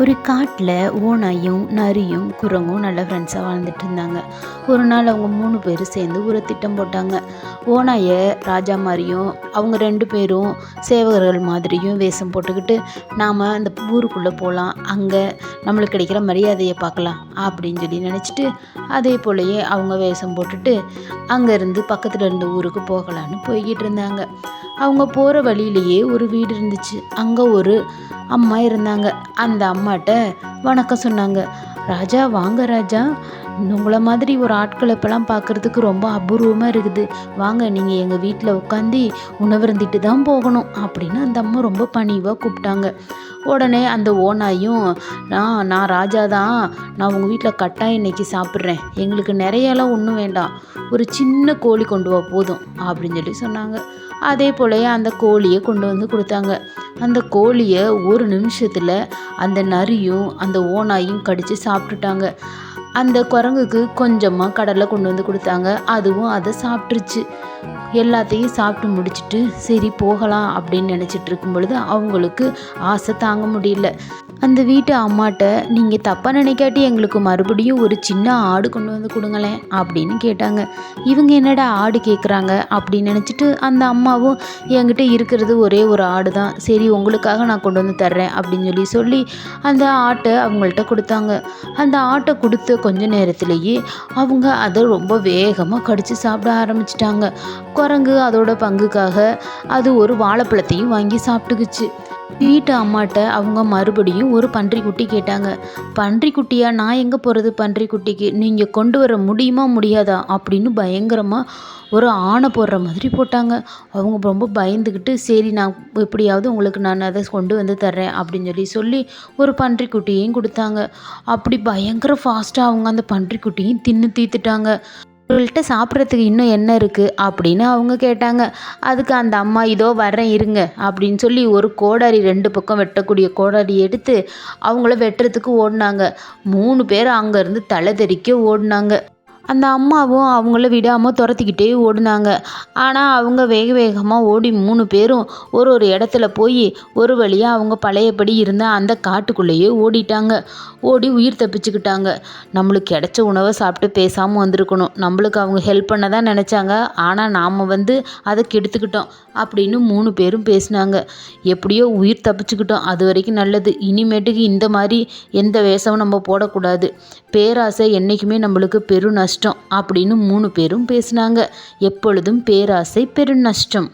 ஒரு காட்டில் ஓநாயும் நரியும் குரங்கும் நல்ல ஃப்ரெண்ட்ஸாக வாழ்ந்துட்டு இருந்தாங்க. ஒரு நாள் அவங்க 3 பேரும் சேர்ந்து ஒரு திட்டம் போட்டாங்க. ஓநாயை ராஜா மாதிரியும் அவங்க 2 பேரும் சேவகர்கள் மாதிரியும் வேஷம் போட்டுக்கிட்டு நாம் அந்த ஊருக்குள்ளே போகலாம், அங்கே நம்மளுக்கு கிடைக்கிற மரியாதையை பார்க்கலாம் அப்படின்னு சொல்லி நினச்சிட்டு அதே போலயே அவங்க வேஷம் போட்டுட்டு அங்கேருந்து பக்கத்தில் இருந்த ஊருக்கு போகலான்னு போய்கிட்டு இருந்தாங்க. அவங்க போகிற வழியிலேயே ஒரு வீடு இருந்துச்சு. அங்கே ஒரு அம்மா இருந்தாங்க. அந்த அம்மாட்ட வணக்கம் சொன்னாங்க. ராஜா, வாங்க ராஜா, உங்களை மாதிரி ஒரு ஆட்களை இப்போலாம் பார்க்குறதுக்கு ரொம்ப அபூர்வமாக இருக்குது. வாங்க, நீங்கள் எங்கள் வீட்டில் உட்காந்து உணவருந்திட்டு தான் போகணும் அப்படின்னு அந்த அம்மா ரொம்ப பணிவாக கூப்பிட்டாங்க. உடனே அந்த ஓநாயும், நான் ராஜா தான், நான் உங்கள் வீட்டில் கட்டாயம் இன்னைக்கு சாப்பிட்றேன், எங்களுக்கு நிறையெல்லாம் ஒன்றும் வேண்டாம், ஒரு சின்ன கோழி கொண்டு வா போதும் அப்படின்னு சொல்லி சொன்னாங்க. அதே போலயே அந்த கோழியை கொண்டு வந்து கொடுத்தாங்க. அந்த கோழியை ஒரு நிமிஷத்தில் அந்த நரியும் அந்த ஓநாயும் கடித்து சாப்பிட்டுட்டாங்க. அந்த குரங்குக்கு கொஞ்சமாக கடலை கொண்டு வந்து கொடுத்தாங்க. அதுவும் அதை சாப்பிட்ருச்சு. எல்லாத்தையும் சாப்பிட்டு முடிச்சுட்டு சரி போகலாம் அப்படின்னு நினச்சிட்டு இருக்கும் பொழுது அவங்களுக்கு ஆசை தாங்க முடியல. அந்த வீட்டு அம்மாட்ட, நீங்கள் தப்பாக நினைக்காட்டி எங்களுக்கு மறுபடியும் ஒரு சின்ன ஆடு கொண்டு வந்து கொடுங்களேன் அப்படின்னு கேட்டாங்க. இவங்க என்னடா ஆடு கேட்குறாங்க அப்படின்னு நினச்சிட்டு அந்த அம்மாவும், என்கிட்ட இருக்கிறது ஒரே ஒரு ஆடு தான், சரி உங்களுக்காக நான் கொண்டு வந்து தர்றேன் அப்படின்னு சொல்லி அந்த ஆட்டை அவங்கள்ட்ட கொடுத்தாங்க. அந்த ஆட்டை கொடுத்த கொஞ்ச நேரத்திலேயே அவங்க அதை ரொம்ப வேகமாக கடித்து சாப்பிட ஆரம்பிச்சிட்டாங்க. குரங்கு அதோட பங்குக்காக அது ஒரு வாழைப்பழத்தையும் வாங்கி சாப்பிட்டுக்குச்சு. வீட்டு அம்மாட்ட அவங்க மறுபடியும் ஒரு பன்றிக்குட்டி கேட்டாங்க. பன்றிக்குட்டியா, நான் எங்கே போகிறது பன்றிக்குட்டிக்கு, நீங்கள் கொண்டு வர முடியுமா முடியாதா அப்படின்னு பயங்கரமாக ஒரு ஆணை போடுற மாதிரி போட்டாங்க. அவங்க ரொம்ப பயந்துக்கிட்டு, சரி நான் எப்படியாவது உங்களுக்கு நான் அதை கொண்டு வந்து தர்றேன் அப்படின்னு சொல்லி ஒரு பன்றிக்குட்டியையும் கொடுத்தாங்க. அப்படி பயங்கர ஃபாஸ்ட்டாக அவங்க அந்த பன்றிக்குட்டியும் தின்னு தீர்த்துட்டாங்க. உங்கள்கிட்ட சாப்பிட்றதுக்கு இன்னும் என்ன இருக்குது அப்படின்னு அவங்க கேட்டாங்க. அதுக்கு அந்த அம்மா, இதோ வர்றேன் இருங்க அப்படின்னு சொல்லி ஒரு கோடாரி, 2 பக்கம் வெட்டக்கூடிய கோடாரி எடுத்து அவங்கள வெட்டுறதுக்கு ஓடினாங்க. 3 பேர் அங்கேருந்து தலை தெறிக்க ஓடினாங்க. அந்த அம்மாவும் அவங்கள விடாமல் துரத்திக்கிட்டே ஓடினாங்க. ஆனால் அவங்க வேக வேகமாக ஓடி 3 பேரும் ஒரு இடத்துல போய் ஒரு வழியாக அவங்க பழையபடி இருந்த அந்த காட்டுக்குள்ளேயே ஓடிட்டாங்க. ஓடி உயிர் தப்பிச்சுக்கிட்டாங்க. நம்மளுக்கு கிடைச்ச உணவை சாப்பிட்டு பேசாமல் வந்திருக்கணும், நம்மளுக்கு அவங்க ஹெல்ப் பண்ண தான் நினச்சாங்க, ஆனால் நாம் அதை கெடுத்துக்கிட்டோம் அப்படின்னு 3 பேரும் பேசினாங்க. எப்படியோ உயிர் தப்பிச்சுக்கிட்டோம், அது வரைக்கும் நல்லது. இனிமேட்டுக்கு இந்த மாதிரி எந்த வேஷமும் நம்ம போடக்கூடாது, பேராசை என்றைக்குமே நம்மளுக்கு பெரு நஷ்டம் அப்படின்னு 3 பேரும் பேசினாங்க. எப்பொழுதும் பேராசை பெரு நஷ்டம்.